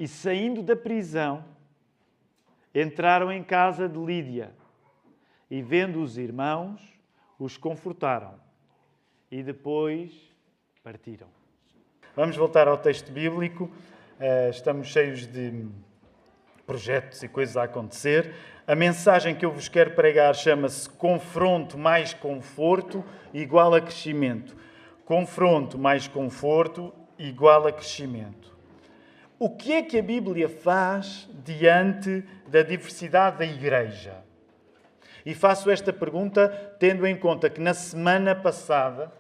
E saindo da prisão, entraram em casa de Lídia e, vendo os irmãos, os confortaram e depois partiram. Vamos voltar ao texto bíblico. Estamos cheios de projetos e coisas a acontecer. A mensagem que eu vos quero pregar chama-se confronto mais conforto igual a crescimento. Confronto mais conforto igual a crescimento. O que é que a Bíblia faz diante da diversidade da Igreja? E faço esta pergunta tendo em conta que na semana passada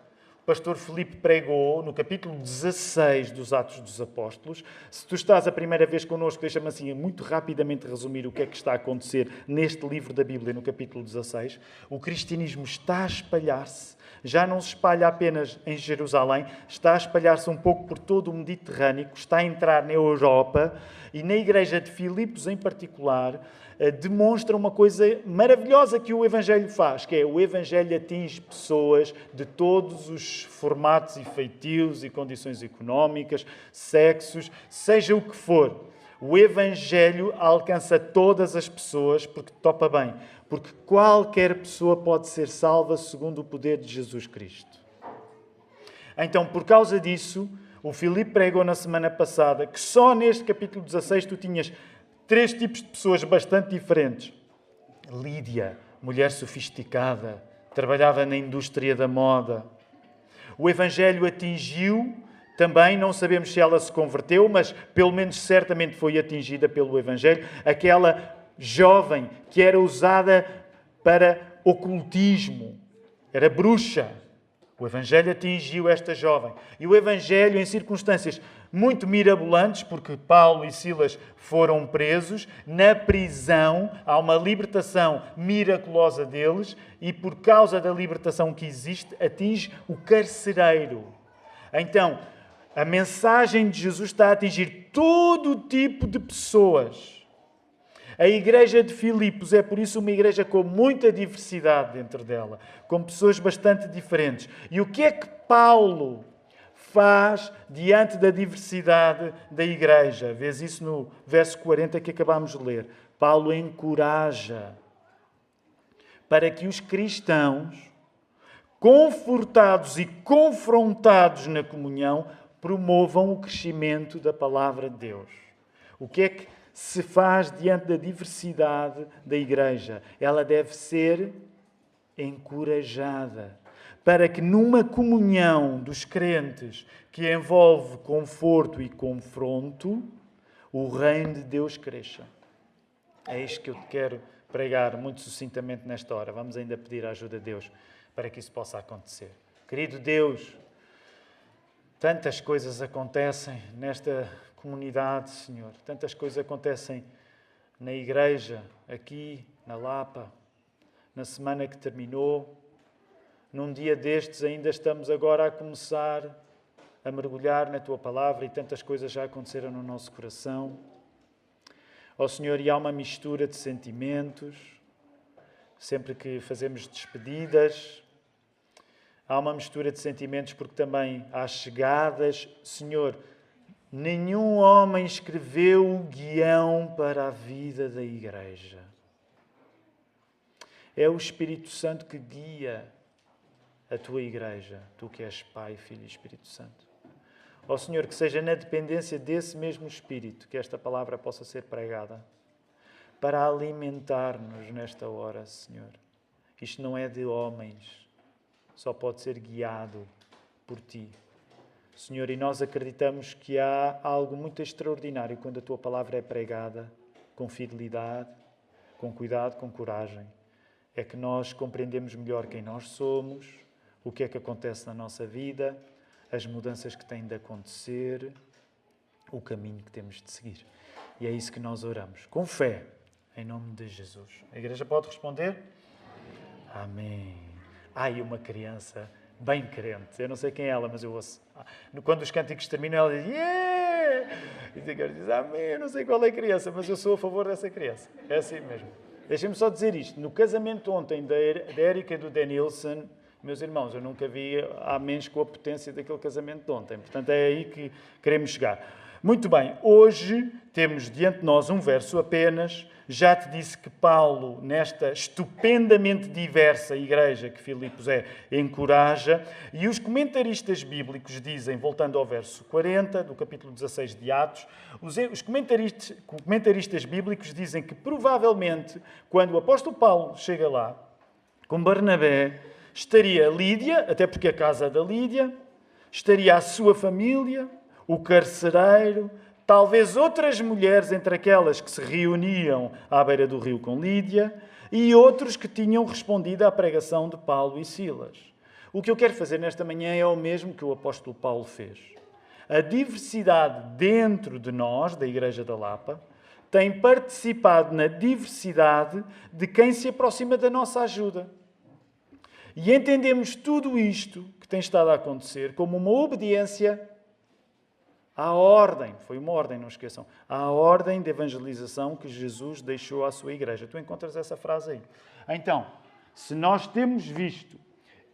o pastor Filipe pregou no capítulo 16 dos Atos dos Apóstolos. Se tu estás a primeira vez connosco, deixa-me assim muito rapidamente resumir o que é que está a acontecer neste livro da Bíblia, no capítulo 16. O cristianismo está a espalhar-se. Já não se espalha apenas em Jerusalém, está a espalhar-se um pouco por todo o Mediterrâneo, está a entrar na Europa e na igreja de Filipos em particular, demonstra uma coisa maravilhosa que o Evangelho faz, que é o Evangelho atinge pessoas de todos os formatos e feitios e condições económicas, sexos, seja o que for. O Evangelho alcança todas as pessoas porque topa bem. Porque qualquer pessoa pode ser salva segundo o poder de Jesus Cristo. Então, por causa disso, o Filipe pregou na semana passada que só neste capítulo 16 tu tinhas 3 tipos de pessoas bastante diferentes. Lídia, mulher sofisticada, trabalhava na indústria da moda. O Evangelho atingiu também, não sabemos se ela se converteu, mas pelo menos certamente foi atingida pelo Evangelho, aquela jovem que era usada para ocultismo, era bruxa. O Evangelho atingiu esta jovem. E o Evangelho, em circunstâncias muito mirabolantes, porque Paulo e Silas foram presos, na prisão há uma libertação miraculosa deles e por causa da libertação que existe, atinge o carcereiro. Então, a mensagem de Jesus está a atingir todo o tipo de pessoas. A igreja de Filipos é, por isso, uma igreja com muita diversidade dentro dela, com pessoas bastante diferentes. E o que é que Paulo faz diante da diversidade da igreja? Vês isso no verso 40 que acabámos de ler. Paulo encoraja para que os cristãos, confortados e confrontados na comunhão, promovam o crescimento da palavra de Deus. O que é que se faz diante da diversidade da igreja? Ela deve ser encorajada para que numa comunhão dos crentes que envolve conforto e confronto, o reino de Deus cresça. É isto que eu te quero pregar muito sucintamente nesta hora. Vamos ainda pedir a ajuda de Deus para que isso possa acontecer. Querido Deus, tantas coisas acontecem nesta comunidade, Senhor. Tantas coisas acontecem na igreja, aqui, na Lapa, na semana que terminou. Num dia destes ainda estamos agora a começar a mergulhar na Tua Palavra e tantas coisas já aconteceram no nosso coração. Ó Senhor, e há uma mistura de sentimentos, sempre que fazemos despedidas, há uma mistura de sentimentos porque também há chegadas. Senhor, nenhum homem escreveu o guião para a vida da igreja. É o Espírito Santo que guia a tua igreja, tu que és Pai, Filho e Espírito Santo. Ó Senhor, que seja na dependência desse mesmo Espírito que esta palavra possa ser pregada para alimentar-nos nesta hora, Senhor. Isto não é de homens, só pode ser guiado por Ti. Senhor, e nós acreditamos que há algo muito extraordinário quando a Tua palavra é pregada com fidelidade, com cuidado, com coragem. É que nós compreendemos melhor quem nós somos, o que é que acontece na nossa vida, as mudanças que têm de acontecer, o caminho que temos de seguir. E é isso que nós oramos, com fé, em nome de Jesus. A igreja pode responder? Amém. E uma criança bem crente. Eu não sei quem é ela, mas eu ouço. Quando os cânticos terminam, ela diz, yeah! E a igreja diz, amém. Eu não sei qual é a criança, mas eu sou a favor dessa criança. É assim mesmo. Deixem-me só dizer isto. No casamento ontem da Érica e do Denilson, meus irmãos, eu nunca vi améns com a potência daquele casamento de ontem. Portanto, é aí que queremos chegar. Muito bem, hoje temos diante de nós um verso apenas. Já te disse que Paulo, nesta estupendamente diversa igreja que Filipos encoraja, e os comentaristas bíblicos dizem, voltando ao verso 40 do capítulo 16 de Atos, os comentaristas bíblicos dizem que provavelmente, quando o apóstolo Paulo chega lá, com Barnabé, estaria Lídia, até porque a casa é da Lídia, estaria a sua família, o carcereiro, talvez outras mulheres entre aquelas que se reuniam à beira do rio com Lídia e outros que tinham respondido à pregação de Paulo e Silas. O que eu quero fazer nesta manhã é o mesmo que o apóstolo Paulo fez. A diversidade dentro de nós, da Igreja da Lapa, tem participado na diversidade de quem se aproxima da nossa ajuda. E entendemos tudo isto que tem estado a acontecer como uma obediência à ordem, foi uma ordem, não esqueçam, à ordem de evangelização que Jesus deixou à sua igreja. Tu encontras essa frase aí. Então, se nós temos visto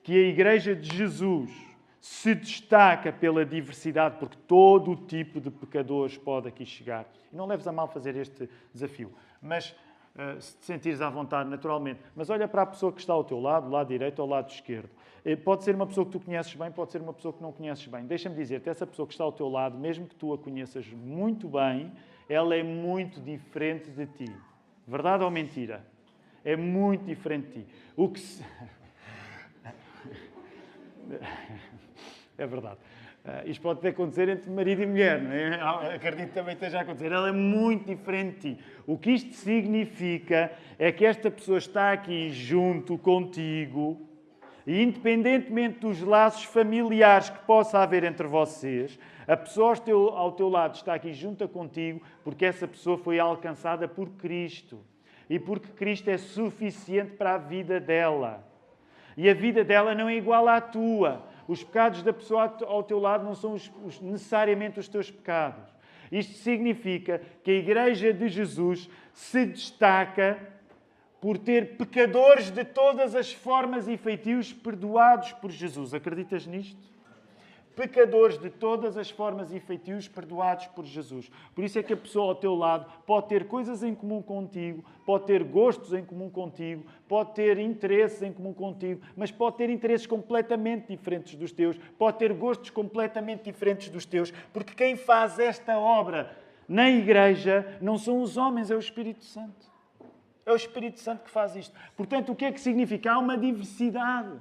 que a igreja de Jesus se destaca pela diversidade, porque todo o tipo de pecadores pode aqui chegar, e não leves a mal fazer este desafio, mas se te sentires à vontade, naturalmente, mas olha para a pessoa que está ao teu lado, lado direito ou lado esquerdo. Pode ser uma pessoa que tu conheces bem, pode ser uma pessoa que não conheces bem. Deixa-me dizer-te, essa pessoa que está ao teu lado, mesmo que tu a conheças muito bem, ela é muito diferente de ti. Verdade ou mentira? É muito diferente de ti. O que se... É verdade. Isto pode até acontecer entre marido e mulher, não é? Acredito que também esteja a acontecer. Ela é muito diferente de ti. O que isto significa é que esta pessoa está aqui junto contigo e, independentemente dos laços familiares que possa haver entre vocês, a pessoa ao teu lado está aqui junto contigo porque essa pessoa foi alcançada por Cristo e porque Cristo é suficiente para a vida dela. E a vida dela não é igual à tua. Os pecados da pessoa ao teu lado não são necessariamente os teus pecados. Isto significa que a Igreja de Jesus se destaca por ter pecadores de todas as formas e feitios perdoados por Jesus. Acreditas nisto? Pecadores de todas as formas e feitios perdoados por Jesus. Por isso é que a pessoa ao teu lado pode ter coisas em comum contigo, pode ter gostos em comum contigo, pode ter interesses em comum contigo, mas pode ter interesses completamente diferentes dos teus, pode ter gostos completamente diferentes dos teus, porque quem faz esta obra na igreja não são os homens, é o Espírito Santo. É o Espírito Santo que faz isto. Portanto, o que é que significa? Há uma diversidade.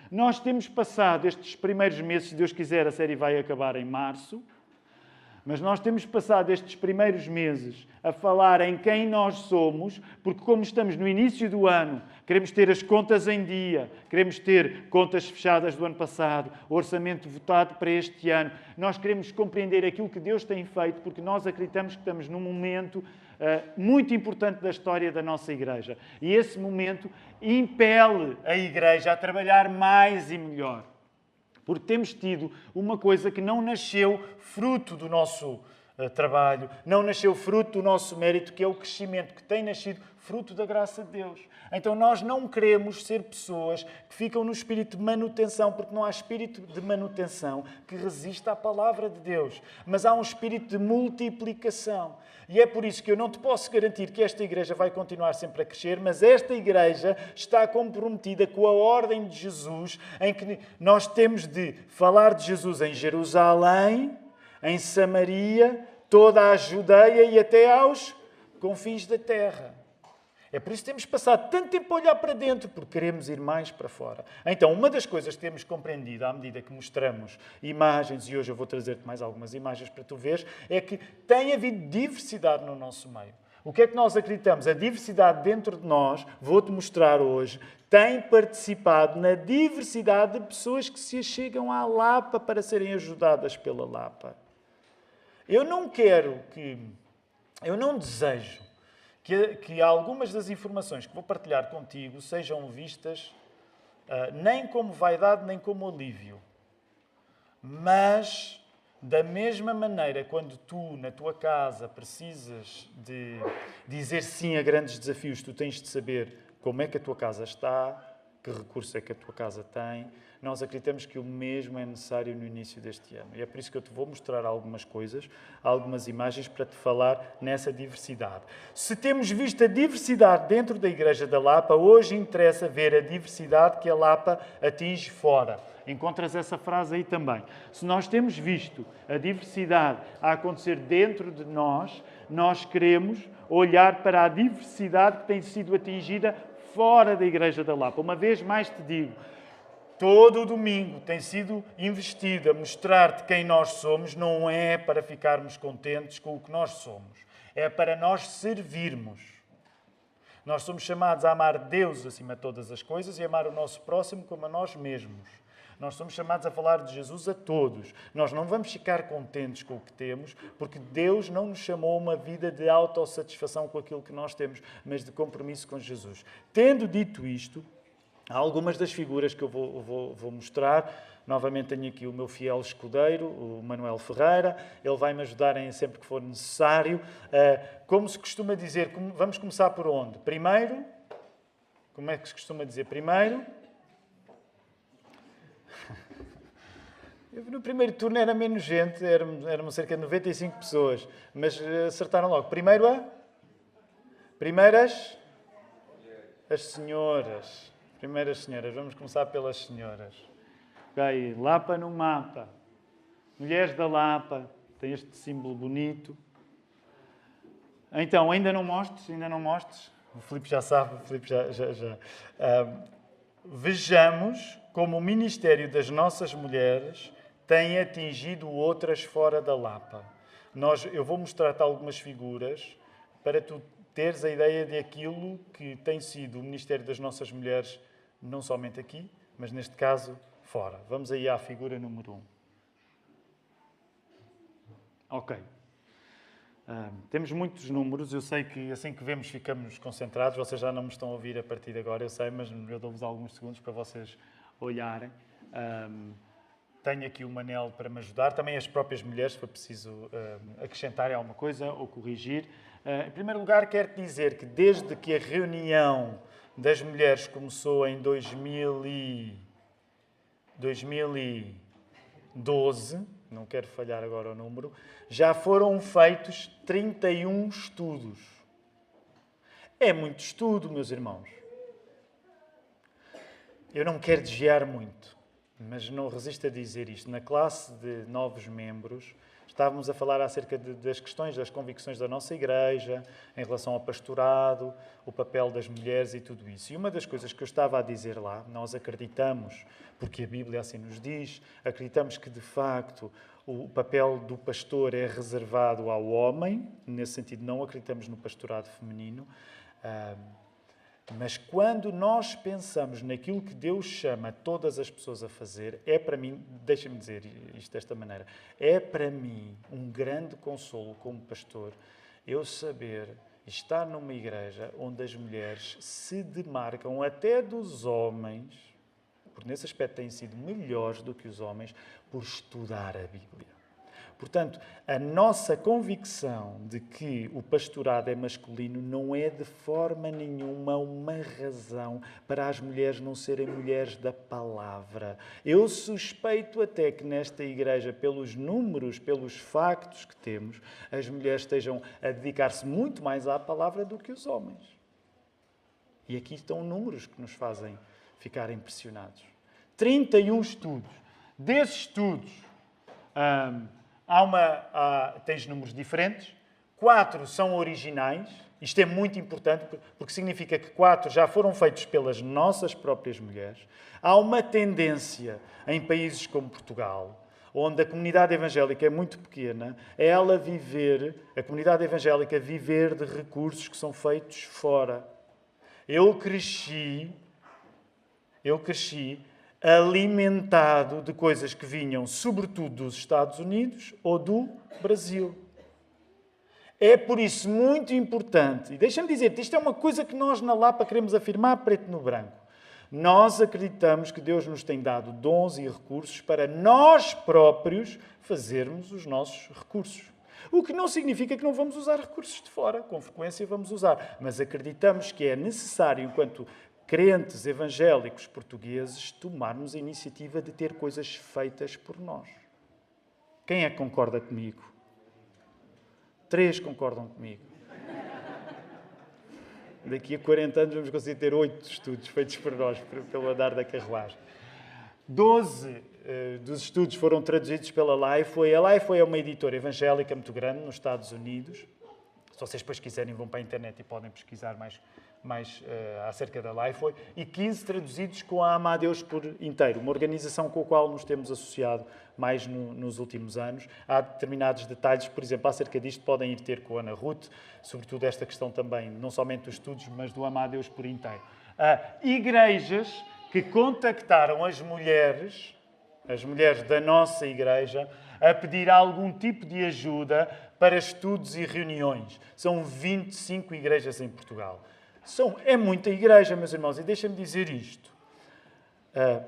Nós temos passado estes primeiros meses, se Deus quiser, a série vai acabar em março, mas nós temos passado estes primeiros meses a falar em quem nós somos, porque como estamos no início do ano, queremos ter as contas em dia, queremos ter contas fechadas do ano passado, orçamento votado para este ano. Nós queremos compreender aquilo que Deus tem feito, porque nós acreditamos que estamos num momento muito importante da história da nossa igreja. E esse momento impele a igreja a trabalhar mais e melhor. Porque temos tido uma coisa que não nasceu fruto do nosso trabalho, não nasceu fruto do nosso mérito, que é o crescimento, que tem nascido fruto da graça de Deus. Então nós não queremos ser pessoas que ficam no espírito de manutenção, porque não há espírito de manutenção que resista à palavra de Deus, mas há um espírito de multiplicação. E é por isso que eu não te posso garantir que esta igreja vai continuar sempre a crescer, mas esta igreja está comprometida com a ordem de Jesus, em que nós temos de falar de Jesus em Jerusalém, em Samaria, toda a Judeia e até aos confins da terra. É por isso que temos passado tanto tempo a olhar para dentro, porque queremos ir mais para fora. Então, uma das coisas que temos compreendido à medida que mostramos imagens, e hoje eu vou trazer-te mais algumas imagens para tu veres, é que tem havido diversidade no nosso meio. O que é que nós acreditamos? A diversidade dentro de nós, vou-te mostrar hoje, tem participado na diversidade de pessoas que se achegam à Lapa para serem ajudadas pela Lapa. Eu não desejo que algumas das informações que vou partilhar contigo sejam vistas nem como vaidade, nem como alívio. Mas, da mesma maneira, quando tu, na tua casa, precisas de dizer sim a grandes desafios, tu tens de saber como é que a tua casa está, que recurso é que a tua casa tem. Nós acreditamos que o mesmo é necessário no início deste ano. E é por isso que eu te vou mostrar algumas coisas, algumas imagens para te falar nessa diversidade. Se temos visto a diversidade dentro da Igreja da Lapa, hoje interessa ver a diversidade que a Lapa atinge fora. Encontras essa frase aí também. Se nós temos visto a diversidade a acontecer dentro de nós, nós queremos olhar para a diversidade que tem sido atingida fora da Igreja da Lapa. Uma vez mais te digo, todo o domingo tem sido investido a mostrar-te quem nós somos, não é para ficarmos contentes com o que nós somos, é para nós servirmos. Nós somos chamados a amar Deus acima de todas as coisas e amar o nosso próximo como a nós mesmos. Nós somos chamados a falar de Jesus a todos. Nós não vamos ficar contentes com o que temos, porque Deus não nos chamou a uma vida de autossatisfação com aquilo que nós temos, mas de compromisso com Jesus. Tendo dito isto, há algumas das figuras que eu vou mostrar. Novamente tenho aqui o meu fiel escudeiro, o Manuel Ferreira. Ele vai me ajudar sempre que for necessário. Como se costuma dizer, vamos começar por onde? Primeiro, como é que se costuma dizer? Primeiro... No primeiro turno era menos gente, eram cerca de 95 pessoas, mas acertaram logo. Primeiras? As senhoras. Primeiras senhoras. Vamos começar pelas senhoras. Ok, Lapa no mapa. Mulheres da Lapa. Tem este símbolo bonito. Então, ainda não mostres? O Filipe já sabe, o Filipe já. Vejamos como o ministério das nossas mulheres tem atingido outras fora da Lapa. Eu vou mostrar-te algumas figuras para tu teres a ideia de aquilo que tem sido o ministério das nossas mulheres, não somente aqui, mas neste caso, fora. Vamos aí à figura número 1. Ok. Temos muitos números, eu sei que assim que vemos ficamos concentrados, vocês já não me estão a ouvir a partir de agora, eu sei, mas eu dou-vos alguns segundos para vocês olharem. Tenho aqui o Manel para me ajudar, também as próprias mulheres, se for preciso acrescentarem alguma coisa ou corrigir. Em primeiro lugar, quero dizer que desde que a reunião das mulheres começou em 2012, não quero falhar agora o número, já foram feitos 31 estudos. É muito estudo, meus irmãos. Eu não quero desviar muito, mas não resisto a dizer isto. Na classe de novos membros, estávamos a falar acerca das questões, das convicções da nossa igreja, em relação ao pastorado, o papel das mulheres e tudo isso. E uma das coisas que eu estava a dizer lá, nós acreditamos, porque a Bíblia assim nos diz, acreditamos que, de facto, o papel do pastor é reservado ao homem, nesse sentido não acreditamos no pastorado feminino, mas quando nós pensamos naquilo que Deus chama todas as pessoas a fazer, é para mim, deixa-me dizer isto desta maneira, é para mim um grande consolo como pastor eu saber estar numa igreja onde as mulheres se demarcam até dos homens, porque nesse aspecto têm sido melhores do que os homens, por estudar a Bíblia. Portanto, a nossa convicção de que o pastorado é masculino não é de forma nenhuma uma razão para as mulheres não serem mulheres da palavra. Eu suspeito até que nesta igreja, pelos números, pelos factos que temos, as mulheres estejam a dedicar-se muito mais à palavra do que os homens. E aqui estão números que nos fazem ficar impressionados. 31 estudos. Desses estudos, tens números diferentes, 4 são originais. Isto é muito importante porque significa que 4 já foram feitos pelas nossas próprias mulheres. Há uma tendência em países como Portugal, onde a comunidade evangélica é muito pequena, a comunidade evangélica viver de recursos que são feitos fora. Eu cresci alimentado de coisas que vinham, sobretudo, dos Estados Unidos ou do Brasil. É por isso muito importante, e deixa-me dizer-te, isto é uma coisa que nós na Lapa queremos afirmar preto no branco. Nós acreditamos que Deus nos tem dado dons e recursos para nós próprios fazermos os nossos recursos. O que não significa que não vamos usar recursos de fora, com frequência vamos usar, mas acreditamos que é necessário, enquanto crentes evangélicos portugueses, tomarmos a iniciativa de ter coisas feitas por nós. Quem é que concorda comigo? 3 concordam comigo. Daqui a 40 anos vamos conseguir ter 8 estudos feitos por nós, pelo andar da carruagem. 12 dos estudos foram traduzidos pela Lifeway. A Lifeway é uma editora evangélica muito grande nos Estados Unidos. Se vocês depois quiserem, vão para a internet e podem pesquisar mais acerca da Lifeway. E 15 traduzidos com a Amadeus por inteiro, uma organização com a qual nos temos associado mais nos últimos anos. Há determinados detalhes, por exemplo, acerca disto, podem ir ter com a Ana Ruth, sobretudo esta questão também, não somente dos estudos, mas do Amadeus por inteiro. Igrejas que contactaram as mulheres da nossa igreja, a pedir algum tipo de ajuda para estudos e reuniões. São 25 igrejas em Portugal. É muita igreja, meus irmãos, e deixem-me dizer isto.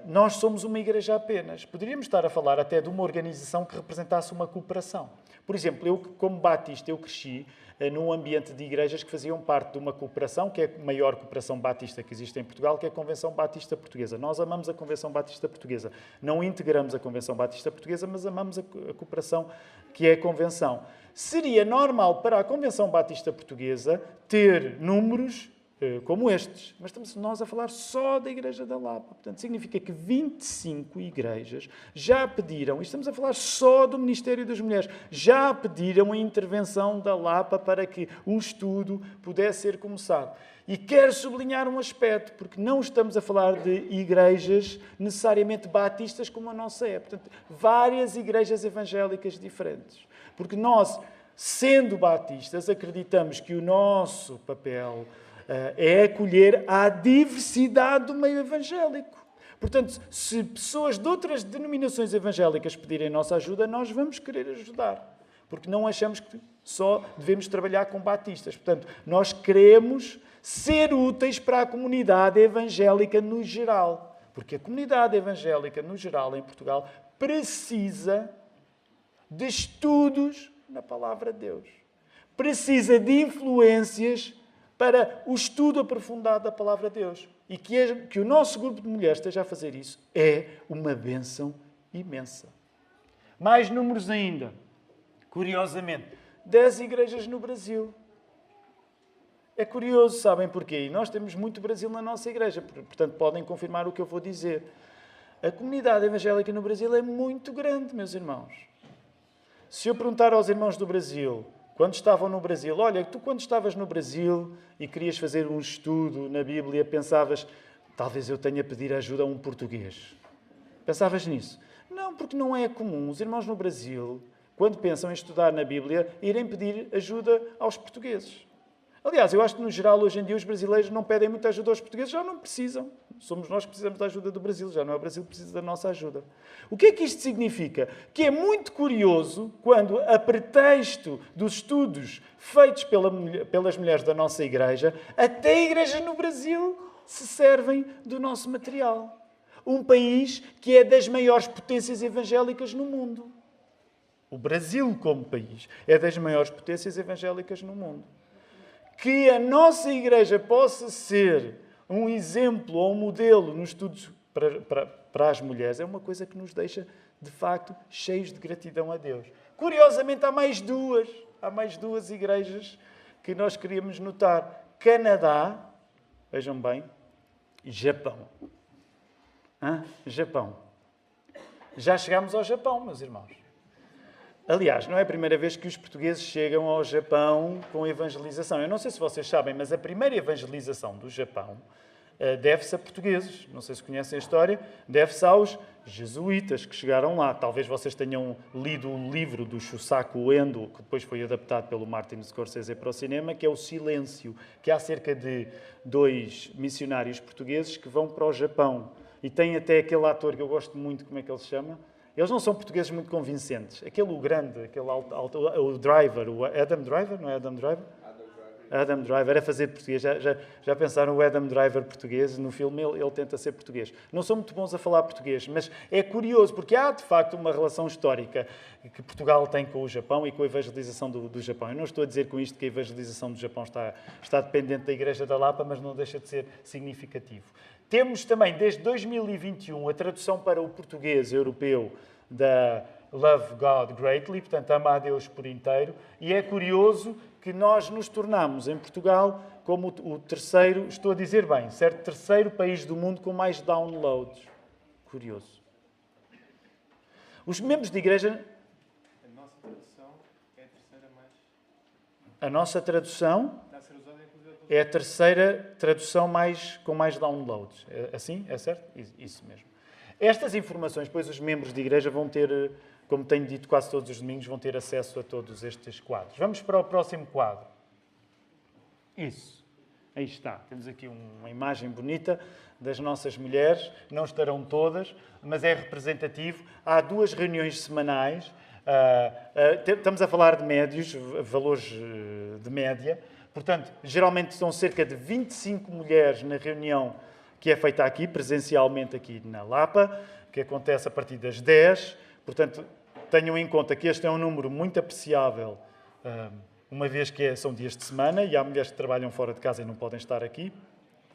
Nós somos uma igreja apenas. Poderíamos estar a falar até de uma organização que representasse uma cooperação. Por exemplo, eu, como batista, eu cresci num ambiente de igrejas que faziam parte de uma cooperação, que é a maior cooperação batista que existe em Portugal, que é a Convenção Batista Portuguesa. Nós amamos a Convenção Batista Portuguesa. Não integramos a Convenção Batista Portuguesa, mas amamos a cooperação que é a Convenção. Seria normal para a Convenção Batista Portuguesa ter números como estes, mas estamos nós a falar só da Igreja da Lapa. Portanto, significa que 25 igrejas já pediram, e estamos a falar só do Ministério das Mulheres, já pediram a intervenção da Lapa para que o estudo pudesse ser começado. E quero sublinhar um aspecto, porque não estamos a falar de igrejas necessariamente batistas como a nossa é. Portanto, várias igrejas evangélicas diferentes. Porque nós, sendo batistas, acreditamos que o nosso papel é acolher a diversidade do meio evangélico. Portanto, se pessoas de outras denominações evangélicas pedirem nossa ajuda, nós vamos querer ajudar. Porque não achamos que só devemos trabalhar com batistas. Portanto, nós queremos ser úteis para a comunidade evangélica no geral. Porque a comunidade evangélica no geral em Portugal precisa de estudos na Palavra de Deus. Precisa de influências para o estudo aprofundado da Palavra de Deus. E que o nosso grupo de mulheres esteja a fazer isso é uma bênção imensa. Mais números ainda. Curiosamente, 10 igrejas no Brasil. É curioso, sabem porquê? E nós temos muito Brasil na nossa igreja, portanto podem confirmar o que eu vou dizer. A comunidade evangélica no Brasil é muito grande, meus irmãos. Se eu perguntar aos irmãos do Brasil, quando estavam no Brasil, olha, tu quando estavas no Brasil e querias fazer um estudo na Bíblia, pensavas, talvez eu tenha a pedir ajuda a um português. Pensavas nisso? Não, porque não é comum os irmãos no Brasil, quando pensam em estudar na Bíblia, irem pedir ajuda aos portugueses. Aliás, eu acho que no geral, hoje em dia, os brasileiros não pedem muita ajuda aos portugueses, já não precisam. Somos nós que precisamos da ajuda do Brasil, já não é o Brasil que precisa da nossa ajuda. O que é que isto significa? Que é muito curioso quando, a pretexto dos estudos feitos pelas mulheres da nossa igreja, até igrejas no Brasil se servem do nosso material. Um país que é das maiores potências evangélicas no mundo. O Brasil, como país, é das maiores potências evangélicas no mundo. Que a nossa igreja possa ser um exemplo ou um modelo nos estudos para as mulheres é uma coisa que nos deixa, de facto, cheios de gratidão a Deus. Curiosamente, há mais duas igrejas que nós queríamos notar. Canadá, vejam bem, e Japão. Japão. Já chegámos ao Japão, meus irmãos. Aliás, não é a primeira vez que os portugueses chegam ao Japão com evangelização. Eu não sei se vocês sabem, mas a primeira evangelização do Japão deve-se a portugueses. Não sei se conhecem a história. Deve-se aos jesuítas que chegaram lá. Talvez vocês tenham lido o livro do Shusaku Endo, que depois foi adaptado pelo Martin Scorsese para o cinema, que é O Silêncio, que há cerca de 2 missionários portugueses que vão para o Japão. E tem até aquele ator que eu gosto muito, como é que ele se chama? Eles não são portugueses muito convincentes. O grande, o Driver, o Adam Driver, não é Adam Driver? Adam Driver a fazer português. Já pensaram o Adam Driver português? No filme ele tenta ser português. Não são muito bons a falar português, mas é curioso, porque há de facto uma relação histórica que Portugal tem com o Japão e com a evangelização do Japão. Eu não estou a dizer com isto que a evangelização do Japão está dependente da Igreja da Lapa, mas não deixa de ser significativo. Temos também, desde 2021, a tradução para o português europeu da Love God Greatly, portanto, ama a Deus por inteiro, e é curioso que nós nos tornamos, em Portugal, como o terceiro, estou a dizer bem, certo? Terceiro país do mundo com mais downloads. Curioso. Os membros de igreja... A nossa tradução é a terceira mais... A nossa tradução é a terceira tradução com mais downloads. É assim? É certo? Isso mesmo. Estas informações, depois os membros de igreja vão ter, como tenho dito quase todos os domingos, vão ter acesso a todos estes quadros. Vamos para o próximo quadro. Isso. Aí está. Temos aqui uma imagem bonita das nossas mulheres. Não estarão todas, mas é representativo. Há 2 reuniões semanais. Estamos a falar de médios, valores de média. Portanto, geralmente são cerca de 25 mulheres na reunião que é feita aqui, presencialmente aqui na Lapa, que acontece a partir das 10. Portanto, tenham em conta que este é um número muito apreciável, uma vez que são dias de semana e há mulheres que trabalham fora de casa e não podem estar aqui.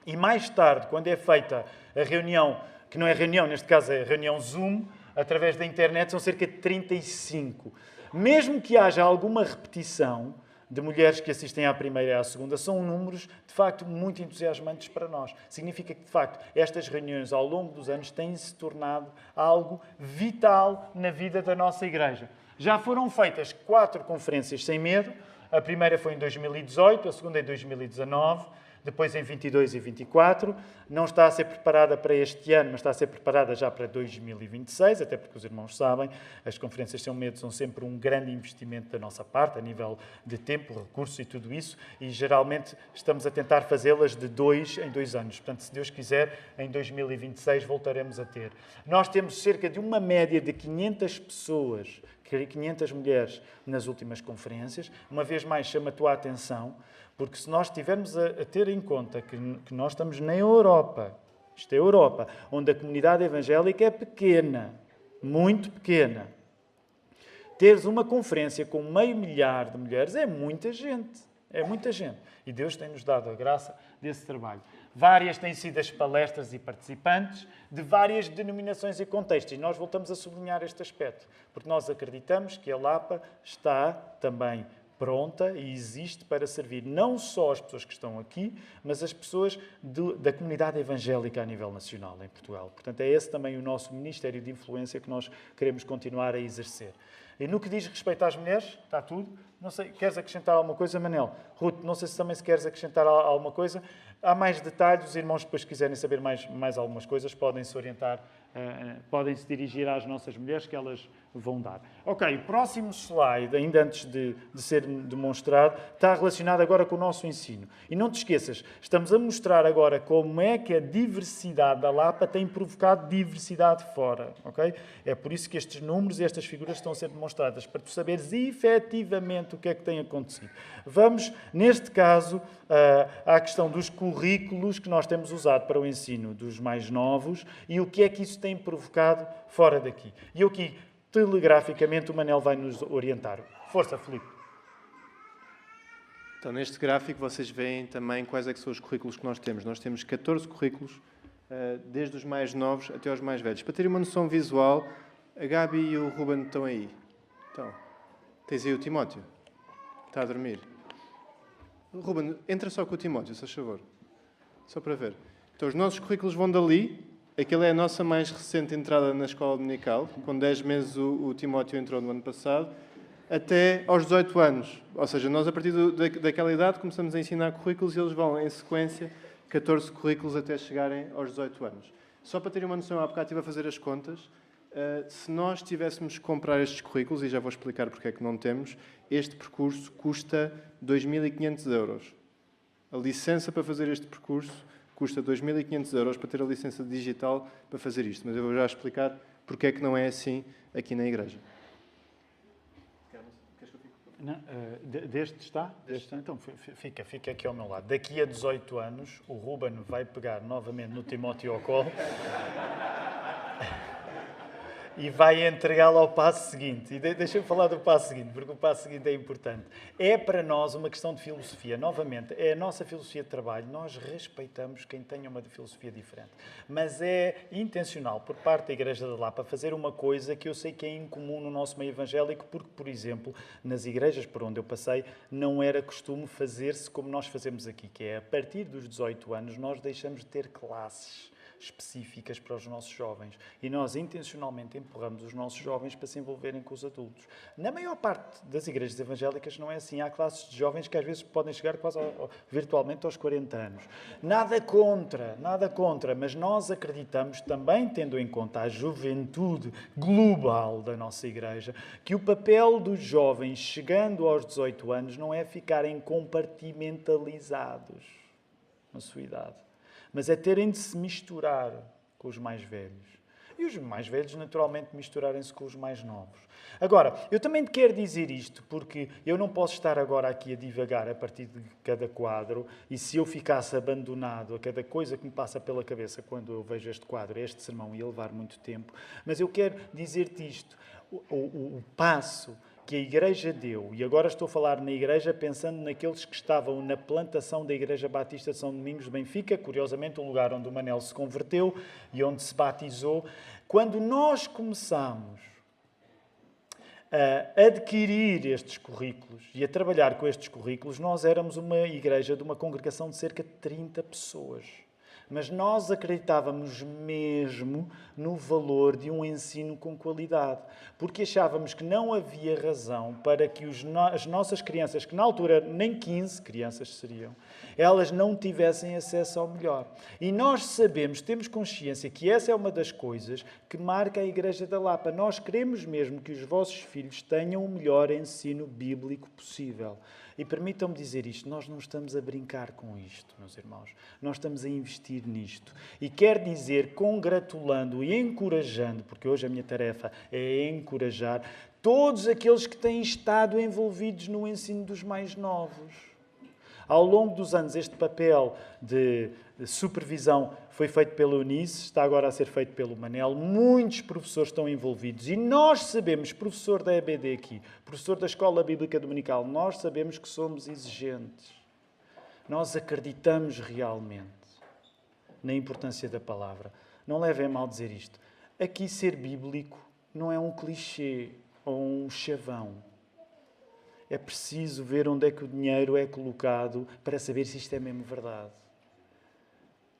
E mais tarde, quando é feita a reunião, que não é reunião, neste caso é reunião Zoom, através da internet, são cerca de 35. Mesmo que haja alguma repetição de mulheres que assistem à primeira e à segunda, são números, de facto, muito entusiasmantes para nós. Significa que, de facto, estas reuniões, ao longo dos anos, têm-se tornado algo vital na vida da nossa igreja. Já foram feitas 4 conferências sem medo. A primeira foi em 2018, a segunda em 2019, depois em 22 e 24. Não está a ser preparada para este ano, mas está a ser preparada já para 2026, até porque os irmãos sabem, as conferências sem medo são sempre um grande investimento da nossa parte, a nível de tempo, recursos e tudo isso, e geralmente estamos a tentar fazê-las de 2 em 2 anos. Portanto, se Deus quiser, em 2026 voltaremos a ter. Nós temos cerca de uma média de 500 pessoas, 500 mulheres nas últimas conferências. Uma vez mais, chama a tua atenção, porque se nós estivermos a ter em conta que nós estamos na Europa, isto é a Europa, onde a comunidade evangélica é pequena, muito pequena, teres uma conferência com 500 mil de mulheres é muita gente. É muita gente. E Deus tem-nos dado a graça desse trabalho. Várias têm sido as palestras e participantes de várias denominações e contextos. E nós voltamos a sublinhar este aspecto, porque nós acreditamos que a Lapa está também pronta e existe para servir não só as pessoas que estão aqui, mas as pessoas da comunidade evangélica a nível nacional em Portugal. Portanto, é esse também o nosso ministério de influência que nós queremos continuar a exercer. E no que diz respeito às mulheres, está tudo. Não sei, queres acrescentar alguma coisa, Manel? Ruth, não sei se também queres acrescentar alguma coisa. Há mais detalhes, os irmãos depois quiserem saber mais algumas coisas, podem se orientar, podem se dirigir às nossas mulheres que elas vão dar. Ok, o próximo slide, ainda antes de ser demonstrado, está relacionado agora com o nosso ensino. E não te esqueças, estamos a mostrar agora como é que a diversidade da Lapa tem provocado diversidade fora. Ok? É por isso que estes números e estas figuras estão a ser demonstradas, para tu saberes efetivamente o que é que tem acontecido. Vamos, neste caso, à questão dos currículos que nós temos usado para o ensino dos mais novos e o que é que isso tem provocado fora daqui. E eu aqui, telegraficamente, o Manel vai nos orientar. Força, Filipe. Então, neste gráfico, vocês veem também quais é que são os currículos que nós temos. Nós temos 14 currículos, desde os mais novos até aos mais velhos. Para terem uma noção visual, a Gabi e o Ruben estão aí. Então, tens aí o Timóteo. Está a dormir. Ruben, entra só com o Timóteo, se faz favor. Só para ver. Então, os nossos currículos vão dali. Aquela é a nossa mais recente entrada na escola dominical. Com 10 meses o Timóteo entrou no ano passado. Até aos 18 anos. Ou seja, nós a partir daquela idade começamos a ensinar currículos e eles vão em sequência 14 currículos até chegarem aos 18 anos. Só para terem uma noção, há bocado estive a fazer as contas. Se nós tivéssemos que comprar estes currículos, e já vou explicar porque é que não temos, este percurso custa 2.500 euros. A licença para fazer este percurso custa 2.500 euros para ter a licença digital para fazer isto. Mas eu vou já explicar porque é que não é assim aqui na igreja. Não, deste está? Deste. Então fica aqui ao meu lado. Daqui a 18 anos, o Ruben vai pegar novamente no Timóteo ao colo e vai entregá-lo ao passo seguinte. E deixa-me falar do passo seguinte, porque o passo seguinte é importante. É para nós uma questão de filosofia. Novamente, é a nossa filosofia de trabalho. Nós respeitamos quem tenha uma filosofia diferente. Mas é intencional, por parte da Igreja da Lapa, fazer uma coisa que eu sei que é incomum no nosso meio evangélico, porque, por exemplo, nas igrejas por onde eu passei, não era costume fazer-se como nós fazemos aqui, que é, a partir dos 18 anos, nós deixamos de ter classes específicas para os nossos jovens. E nós intencionalmente empurramos os nossos jovens para se envolverem com os adultos. Na maior parte das igrejas evangélicas não é assim. Há classes de jovens que às vezes podem chegar quase virtualmente aos 40 anos. Nada contra, mas nós acreditamos, também tendo em conta a juventude global da nossa igreja, que o papel dos jovens chegando aos 18 anos não é ficarem compartimentalizados na sua idade, mas é terem de se misturar com os mais velhos. E os mais velhos, naturalmente, misturarem-se com os mais novos. Agora, eu também quero dizer isto, porque eu não posso estar agora aqui a divagar a partir de cada quadro, e se eu ficasse abandonado a cada coisa que me passa pela cabeça quando eu vejo este quadro, este sermão, ia levar muito tempo. Mas eu quero dizer-te isto. O passo que a Igreja deu, e agora estou a falar na Igreja pensando naqueles que estavam na plantação da Igreja Batista de São Domingos de Benfica, curiosamente o lugar onde o Manel se converteu e onde se batizou. Quando nós começamos a adquirir estes currículos e a trabalhar com estes currículos, nós éramos uma igreja de uma congregação de cerca de 30 pessoas. Mas nós acreditávamos mesmo no valor de um ensino com qualidade, porque achávamos que não havia razão para que as nossas crianças, que na altura nem 15 crianças seriam, elas não tivessem acesso ao melhor. E nós sabemos, temos consciência que essa é uma das coisas que marca a Igreja da Lapa. Nós queremos mesmo que os vossos filhos tenham o melhor ensino bíblico possível. E permitam-me dizer isto, nós não estamos a brincar com isto, meus irmãos. Nós estamos a investir nisto. E quer dizer, congratulando e encorajando, porque hoje a minha tarefa é encorajar todos aqueles que têm estado envolvidos no ensino dos mais novos. Ao longo dos anos, este papel de supervisão foi feito pela Eunice, está agora a ser feito pelo Manel. Muitos professores estão envolvidos e nós sabemos, professor da EBD aqui, professor da Escola Bíblica Dominical, nós sabemos que somos exigentes. Nós acreditamos realmente na importância da palavra. Não levem a mal dizer isto. Aqui ser bíblico não é um clichê ou um chavão. É preciso ver onde é que o dinheiro é colocado para saber se isto é mesmo verdade.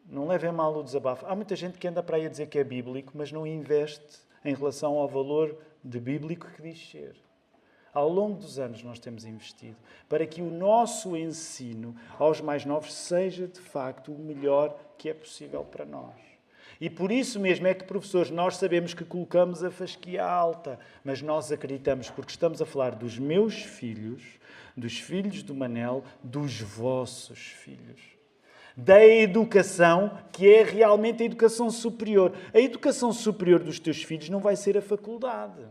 Não levem a mal o desabafo. Há muita gente que anda para aí a dizer que é bíblico, mas não investe em relação ao valor de bíblico que diz ser. Ao longo dos anos nós temos investido para que o nosso ensino aos mais novos seja, de facto, o melhor que é possível para nós. E por isso mesmo é que, professores, nós sabemos que colocamos a fasquia alta, mas nós acreditamos, porque estamos a falar dos meus filhos, dos filhos do Manel, dos vossos filhos. Da educação, que é realmente a educação superior. A educação superior dos teus filhos não vai ser a faculdade.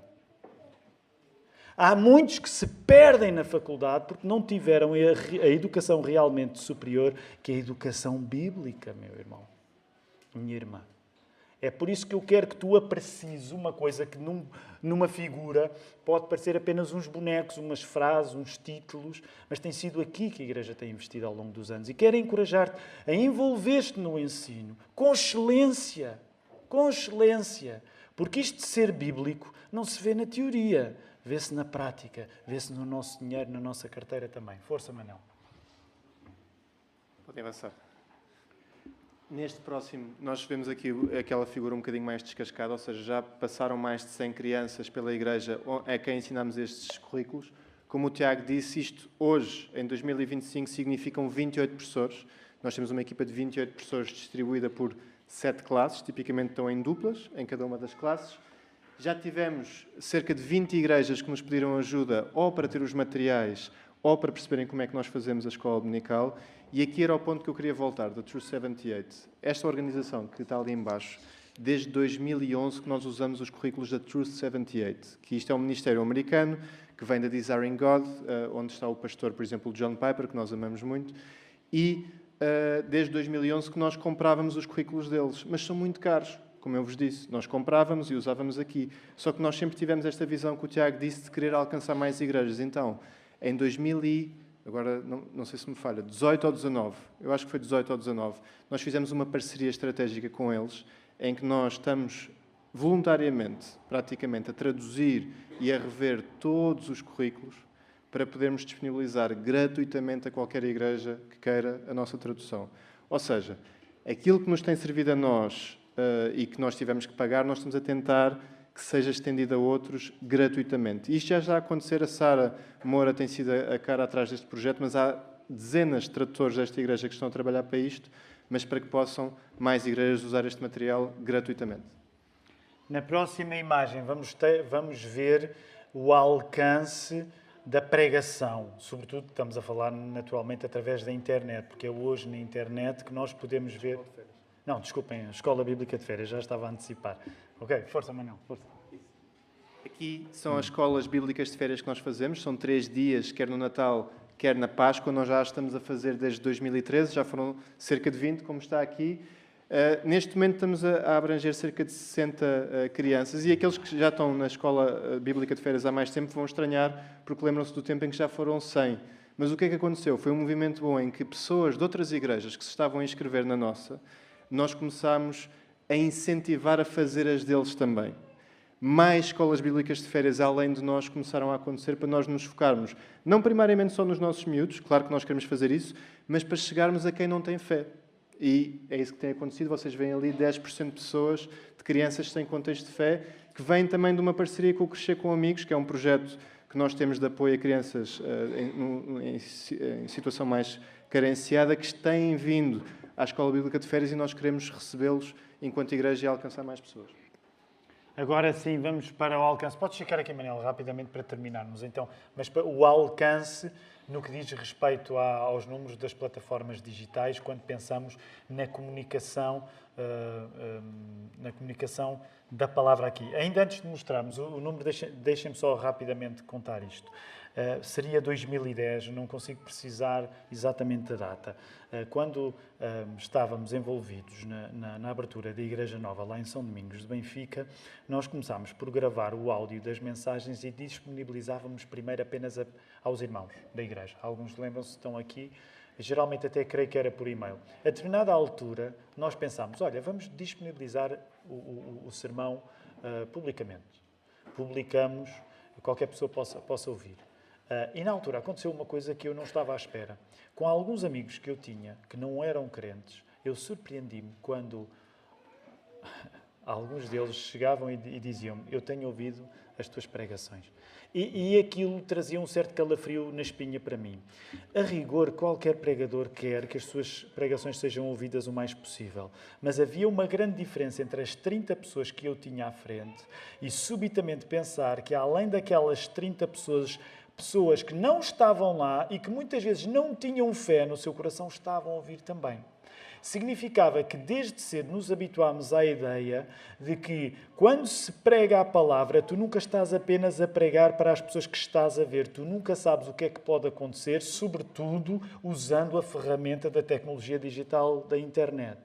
Há muitos que se perdem na faculdade porque não tiveram a educação realmente superior, que é a educação bíblica, meu irmão, minha irmã. É por isso que eu quero que tu aprecies uma coisa que numa figura pode parecer apenas uns bonecos, umas frases, uns títulos, mas tem sido aqui que a Igreja tem investido ao longo dos anos. E quero encorajar-te a envolver-te no ensino, com excelência, porque isto de ser bíblico não se vê na teoria, vê-se na prática, vê-se no nosso dinheiro, na nossa carteira também. Força, Manel. Podem avançar. Neste próximo, nós vemos aqui aquela figura um bocadinho mais descascada, ou seja, já passaram mais de 100 crianças pela Igreja a quem ensinamos estes currículos. Como o Tiago disse, isto hoje, em 2025, significam 28 professores. Nós temos uma equipa de 28 professores distribuída por 7 classes, tipicamente estão em duplas, em cada uma das classes. Já tivemos cerca de 20 igrejas que nos pediram ajuda ou para ter os materiais ou para perceberem como é que nós fazemos a escola dominical. E aqui era o ponto que eu queria voltar, da Truth 78. Esta organização que está ali em baixo, desde 2011 que nós usamos os currículos da Truth 78, que isto é um ministério americano que que vem da Desiring God, onde está o pastor, por exemplo, John Piper, que nós amamos muito, e desde 2011 que nós comprávamos os currículos deles, mas são muito caros, como eu vos disse. Nós comprávamos e usávamos aqui. Só que nós sempre tivemos esta visão que o Tiago disse de querer alcançar mais igrejas. Então, em 2000 e, agora não sei se me falha, 18 ou 19, eu acho que foi 18 ou 19, nós fizemos uma parceria estratégica com eles, em que nós estamos voluntariamente, praticamente, a traduzir e a rever todos os currículos para podermos disponibilizar gratuitamente a qualquer igreja que queira a nossa tradução. Ou seja, aquilo que nos tem servido a nós e que nós tivemos que pagar, nós estamos a tentar que seja estendido a outros gratuitamente. Isto já está a acontecer. A Sara Moura tem sido a cara atrás deste projeto, mas há dezenas de tradutores desta igreja que estão a trabalhar para isto, mas para que possam mais igrejas usar este material gratuitamente. Na próxima imagem vamos ver o alcance da pregação. Sobretudo estamos a falar naturalmente através da internet, porque é hoje na internet que nós podemos ver... Não, desculpem, a Escola Bíblica de Férias, já estava a antecipar. Ok, força, Manuel, força. Aqui são as escolas bíblicas de férias que nós fazemos, são 3 dias, quer no Natal, quer na Páscoa. Nós já estamos a fazer desde 2013, já foram cerca de 20, como está aqui. Neste momento estamos a abranger cerca de 60 crianças, e aqueles que já estão na Escola Bíblica de Férias há mais tempo vão estranhar, porque lembram-se do tempo em que já foram 100. Mas o que é que aconteceu? Foi um movimento bom em que pessoas de outras igrejas que se estavam a inscrever na nossa, nós começámos a incentivar a fazer as deles também. Mais escolas bíblicas de férias, além de nós, começaram a acontecer para nós nos focarmos, não primariamente só nos nossos miúdos, claro que nós queremos fazer isso, mas para chegarmos a quem não tem fé. E é isso que tem acontecido. Vocês veem ali 10% de pessoas, de crianças sem contexto de fé, que vêm também de uma parceria com o Crescer com Amigos, que é um projeto que nós temos de apoio a crianças em situação mais carenciada, que têm vindo à Escola Bíblica de Férias, e nós queremos recebê-los enquanto igreja e alcançar mais pessoas. Agora sim, vamos para o alcance. Podes ficar aqui, Manel, rapidamente para terminarmos. Então, mas para o alcance no que diz respeito aos números das plataformas digitais, quando pensamos na comunicação da palavra aqui. Ainda antes de mostrarmos o número, deixem-me só rapidamente contar isto. Seria 2010, não consigo precisar exatamente a data. Quando estávamos envolvidos na abertura da Igreja Nova, lá em São Domingos de Benfica, nós começámos por gravar o áudio das mensagens e disponibilizávamos primeiro apenas aos irmãos da Igreja. Alguns lembram-se, estão aqui, geralmente até creio que era por e-mail. A determinada altura, nós pensámos, olha, vamos disponibilizar o sermão publicamente. Publicamos, qualquer pessoa possa ouvir. E na altura aconteceu uma coisa que eu não estava à espera. Com alguns amigos que eu tinha, que não eram crentes, eu surpreendi-me quando alguns deles chegavam e diziam-me, eu tenho ouvido as tuas pregações. E aquilo trazia um certo calafrio na espinha para mim. A rigor, qualquer pregador quer que as suas pregações sejam ouvidas o mais possível. Mas havia uma grande diferença entre as 30 pessoas que eu tinha à frente e subitamente pensar que, além daquelas 30 pessoas que não estavam lá e que muitas vezes não tinham fé no seu coração, estavam a ouvir também. Significava que desde cedo nos habituámos à ideia de que quando se prega a palavra, tu nunca estás apenas a pregar para as pessoas que estás a ver, tu nunca sabes o que é que pode acontecer, sobretudo usando a ferramenta da tecnologia digital da internet.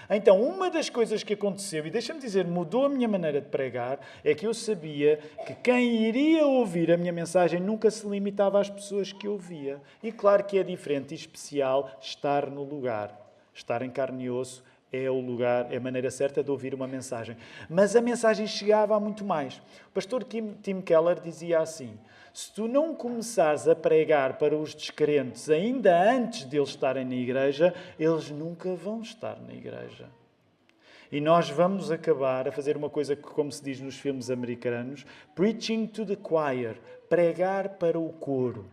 Então, uma das coisas que aconteceu, e deixa-me dizer, mudou a minha maneira de pregar, é que eu sabia que quem iria ouvir a minha mensagem nunca se limitava às pessoas que ouvia. E claro que é diferente e especial estar no lugar. Estar em carne e osso é o lugar, é a maneira certa de ouvir uma mensagem. Mas a mensagem chegava a muito mais. O pastor Tim Keller dizia assim, se tu não começares a pregar para os descrentes ainda antes de eles estarem na igreja, eles nunca vão estar na igreja. E nós vamos acabar a fazer uma coisa que, como se diz nos filmes americanos, preaching to the choir, pregar para o coro.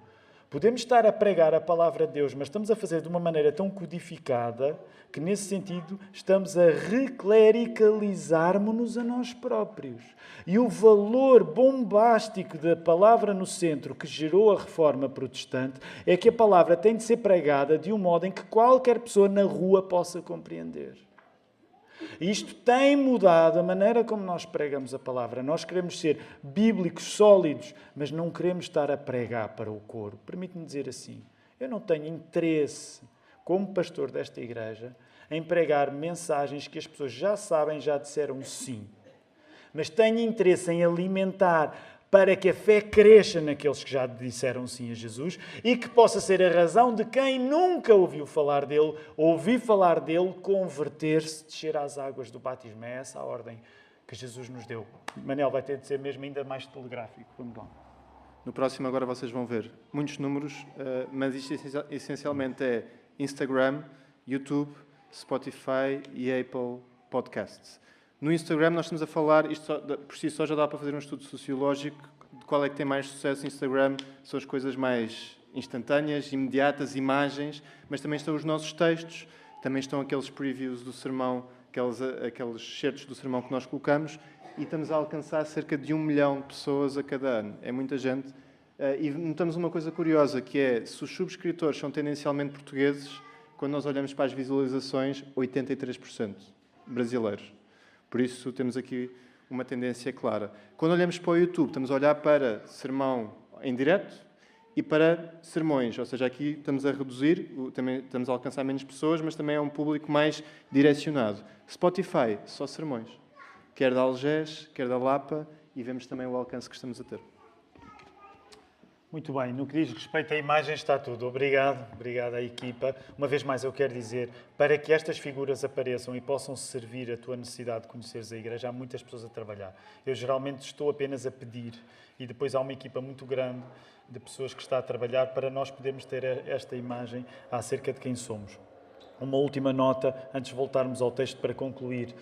Podemos estar a pregar a palavra de Deus, mas estamos a fazer de uma maneira tão codificada que, nesse sentido, estamos a reclericalizarmos-nos a nós próprios. E o valor bombástico da palavra no centro que gerou a Reforma Protestante é que a palavra tem de ser pregada de um modo em que qualquer pessoa na rua possa compreender. E isto tem mudado a maneira como nós pregamos a palavra. Nós queremos ser bíblicos, sólidos, mas não queremos estar a pregar para o coro. Permite-me dizer assim, eu não tenho interesse, como pastor desta igreja, em pregar mensagens que as pessoas já sabem, já disseram sim. Mas tenho interesse em alimentar para que a fé cresça naqueles que já disseram sim a Jesus e que possa ser a razão de quem nunca ouviu falar dele, ouvir falar dele, converter-se, descer às águas do batismo. É essa a ordem que Jesus nos deu. Manel vai ter de ser mesmo ainda mais telegráfico. Vamos lá. No próximo agora vocês vão ver muitos números, mas isto essencialmente é Instagram, YouTube, Spotify e Apple Podcasts. No Instagram nós estamos a falar, isto por si só já dá para fazer um estudo sociológico de qual é que tem mais sucesso no Instagram. São as coisas mais instantâneas, imediatas, imagens, mas também estão os nossos textos, também estão aqueles previews do sermão, aqueles certos do sermão que nós colocamos, e estamos a alcançar cerca de 1 milhão de pessoas a cada ano. É muita gente. E notamos uma coisa curiosa, que é, se os subscritores são tendencialmente portugueses, quando nós olhamos para as visualizações, 83% brasileiros. Por isso, temos aqui uma tendência clara. Quando olhamos para o YouTube, estamos a olhar para sermão em direto e para sermões. Ou seja, aqui estamos a reduzir, também estamos a alcançar menos pessoas, mas também é um público mais direcionado. Spotify, só sermões. Quer da Algés, quer da Lapa, e vemos também o alcance que estamos a ter. Muito bem, no que diz respeito à imagem está tudo. Obrigado à equipa. Uma vez mais eu quero dizer, para que estas figuras apareçam e possam servir a tua necessidade de conheceres a igreja, há muitas pessoas a trabalhar. Eu geralmente estou apenas a pedir e depois há uma equipa muito grande de pessoas que está a trabalhar para nós podermos ter esta imagem acerca de quem somos. Uma última nota, antes de voltarmos ao texto para concluir.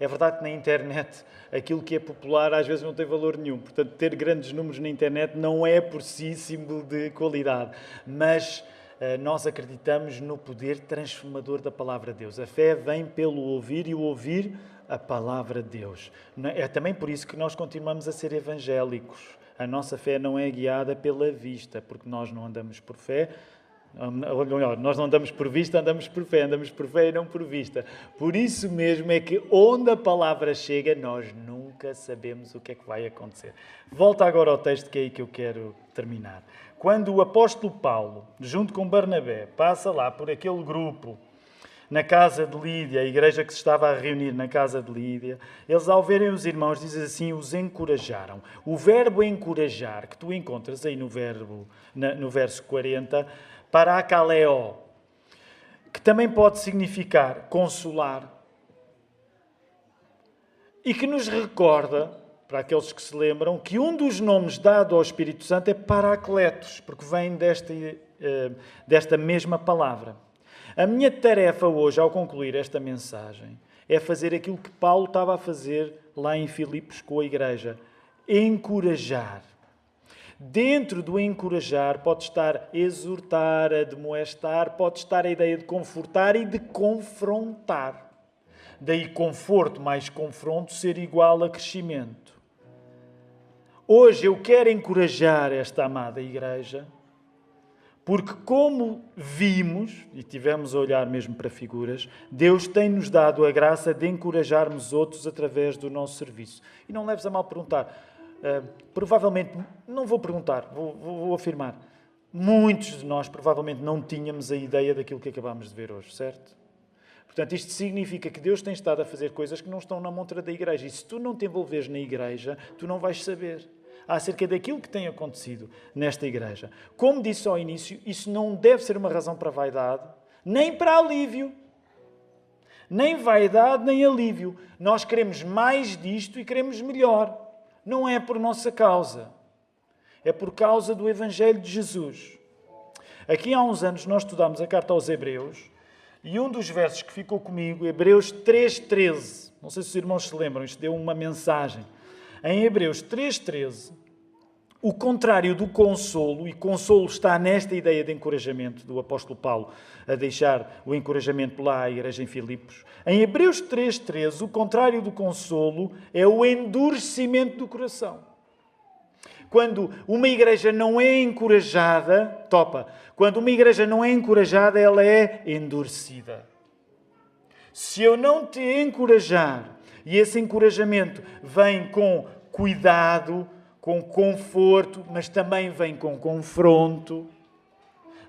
É verdade que na internet aquilo que é popular às vezes não tem valor nenhum. Portanto, ter grandes números na internet não é por si símbolo de qualidade. Mas nós acreditamos no poder transformador da palavra de Deus. A fé vem pelo ouvir e o ouvir a palavra de Deus. É também por isso que nós continuamos a ser evangélicos. A nossa fé não é guiada pela vista, porque nós não andamos por fé. Nós não andamos por vista, andamos por fé e não por vista. Por isso mesmo é que onde a palavra chega, nós nunca sabemos o que é que vai acontecer. Volta agora ao texto, que é aí que eu quero terminar. Quando o apóstolo Paulo, junto com Barnabé, passa lá por aquele grupo na casa de Lídia, a igreja que se estava a reunir na casa de Lídia, eles ao verem os irmãos, diz assim, os encorajaram. O verbo encorajar, que tu encontras aí no verso 40, parakaleo, que também pode significar consolar, e que nos recorda, para aqueles que se lembram, que um dos nomes dado ao Espírito Santo é Paracletos, porque vem desta mesma palavra. A minha tarefa hoje, ao concluir esta mensagem, é fazer aquilo que Paulo estava a fazer lá em Filipos com a igreja, encorajar. Dentro do encorajar pode estar exortar, admoestar, pode estar a ideia de confortar e de confrontar. Daí conforto mais confronto ser igual a crescimento. Hoje eu quero encorajar esta amada igreja, porque como vimos, e tivemos a olhar mesmo para figuras, Deus tem-nos dado a graça de encorajarmos outros através do nosso serviço. E não leves a mal perguntar. Provavelmente, não vou perguntar, vou afirmar. Muitos de nós provavelmente não tínhamos a ideia daquilo que acabámos de ver hoje, certo? Portanto, isto significa que Deus tem estado a fazer coisas que não estão na montra da igreja. E se tu não te envolveres na igreja, tu não vais saber acerca daquilo que tem acontecido nesta igreja. Como disse ao início, isso não deve ser uma razão para vaidade, nem para alívio. Nem vaidade, nem alívio. Nós queremos mais disto e queremos melhor. Não é por nossa causa. É por causa do Evangelho de Jesus. Aqui há uns anos nós estudámos a carta aos Hebreus e um dos versos que ficou comigo, Hebreus 3,13. Não sei se os irmãos se lembram, isto deu uma mensagem. Em Hebreus 3,13, o contrário do consolo, e consolo está nesta ideia de encorajamento do apóstolo Paulo, a deixar o encorajamento lá à igreja em Filipos. Em Hebreus 3,13, o contrário do consolo é o endurecimento do coração. Quando uma igreja não é encorajada, quando uma igreja não é encorajada, ela é endurecida. Se eu não te encorajar, e esse encorajamento vem com cuidado, com conforto, mas também vem com confronto,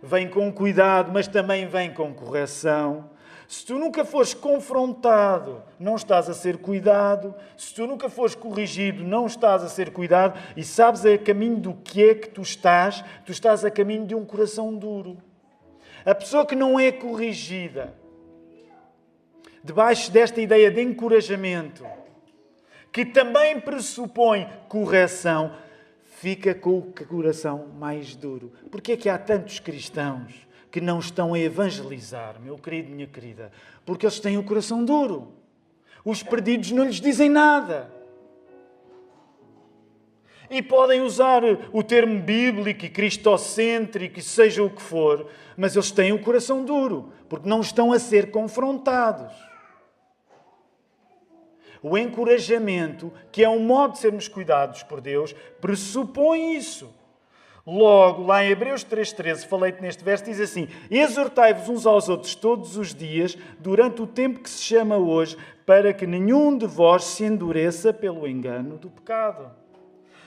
vem com cuidado, mas também vem com correção. Se tu nunca fores confrontado, não estás a ser cuidado. Se tu nunca fores corrigido, não estás a ser cuidado. E sabes a caminho do que é que tu estás? Tu estás a caminho de um coração duro. A pessoa que não é corrigida, debaixo desta ideia de encorajamento, que também pressupõe correção, fica com o coração mais duro. Porquê é que há tantos cristãos que não estão a evangelizar, meu querido, minha querida? Porque eles têm o coração duro. Os perdidos não lhes dizem nada. E podem usar o termo bíblico e cristocêntrico, e seja o que for, mas eles têm o coração duro, porque não estão a ser confrontados. O encorajamento, que é um modo de sermos cuidados por Deus, pressupõe isso. Logo, lá em Hebreus 3,13, falei-te neste verso, diz assim: exortai-vos uns aos outros todos os dias, durante o tempo que se chama hoje, para que nenhum de vós se endureça pelo engano do pecado.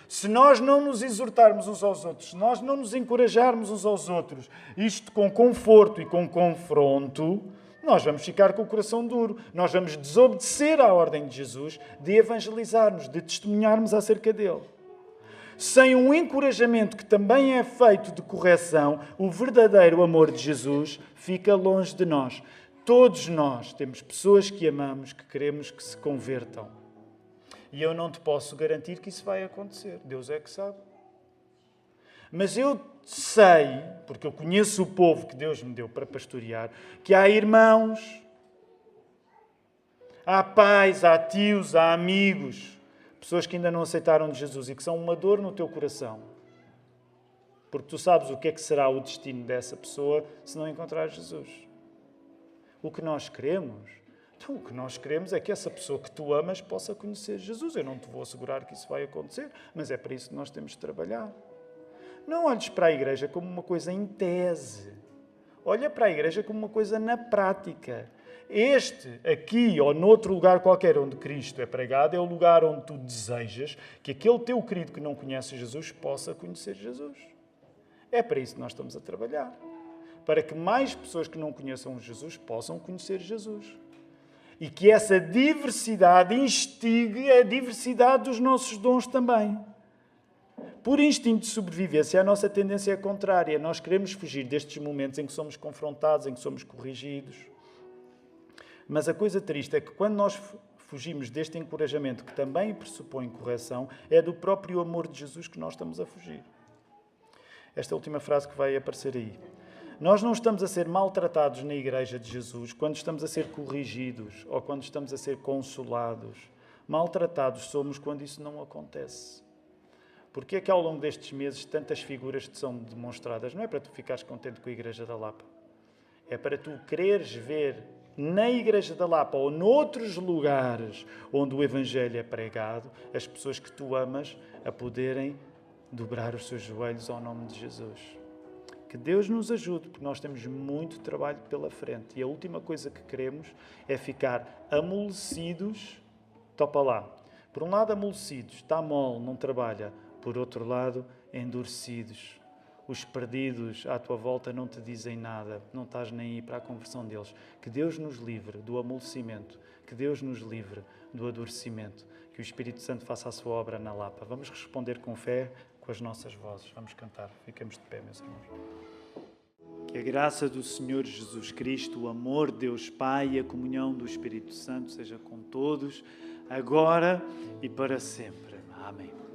Se nós não nos exortarmos uns aos outros, se nós não nos encorajarmos uns aos outros, isto com conforto e com confronto, nós vamos ficar com o coração duro. Nós vamos desobedecer à ordem de Jesus de evangelizarmos, de testemunharmos acerca dele. Sem um encorajamento que também é feito de correção, o verdadeiro amor de Jesus fica longe de nós. Todos nós temos pessoas que amamos, que queremos que se convertam. E eu não te posso garantir que isso vai acontecer. Deus é que sabe. Mas eu sei, porque eu conheço o povo que Deus me deu para pastorear, que há irmãos, há pais, há tios, há amigos, pessoas que ainda não aceitaram de Jesus e que são uma dor no teu coração. Porque tu sabes o que é que será o destino dessa pessoa se não encontrar Jesus. O que nós queremos é que essa pessoa que tu amas possa conhecer Jesus. Eu não te vou assegurar que isso vai acontecer, mas é para isso que nós temos de trabalhar. Não olhes para a igreja como uma coisa em tese. Olha para a igreja como uma coisa na prática. Este, aqui ou noutro lugar qualquer onde Cristo é pregado, é o lugar onde tu desejas que aquele teu querido que não conhece Jesus possa conhecer Jesus. É para isso que nós estamos a trabalhar. Para que mais pessoas que não conheçam Jesus possam conhecer Jesus. E que essa diversidade instigue a diversidade dos nossos dons também. Por instinto de sobrevivência, a nossa tendência é contrária. Nós queremos fugir destes momentos em que somos confrontados, em que somos corrigidos. Mas a coisa triste é que quando nós fugimos deste encorajamento, que também pressupõe correção, é do próprio amor de Jesus que nós estamos a fugir. Esta última frase que vai aparecer aí. Nós não estamos a ser maltratados na Igreja de Jesus quando estamos a ser corrigidos ou quando estamos a ser consolados. Maltratados somos quando isso não acontece. Porque é que ao longo destes meses tantas figuras te são demonstradas? Não é para tu ficares contente com a Igreja da Lapa. É para tu quereres ver na Igreja da Lapa ou noutros lugares onde o Evangelho é pregado, as pessoas que tu amas a poderem dobrar os seus joelhos ao nome de Jesus. Que Deus nos ajude, porque nós temos muito trabalho pela frente. E a última coisa que queremos é ficar amolecidos. Topa lá. Por um lado, amolecidos. Está mole, não trabalha. Por outro lado, endurecidos. Os perdidos à tua volta não te dizem nada. Não estás nem aí para a conversão deles. Que Deus nos livre do amolecimento. Que Deus nos livre do adoecimento. Que o Espírito Santo faça a sua obra na Lapa. Vamos responder com fé, com as nossas vozes. Vamos cantar. Fiquemos de pé, meus irmãos. Que a graça do Senhor Jesus Cristo, o amor de Deus Pai e a comunhão do Espírito Santo seja com todos, agora e para sempre. Amém.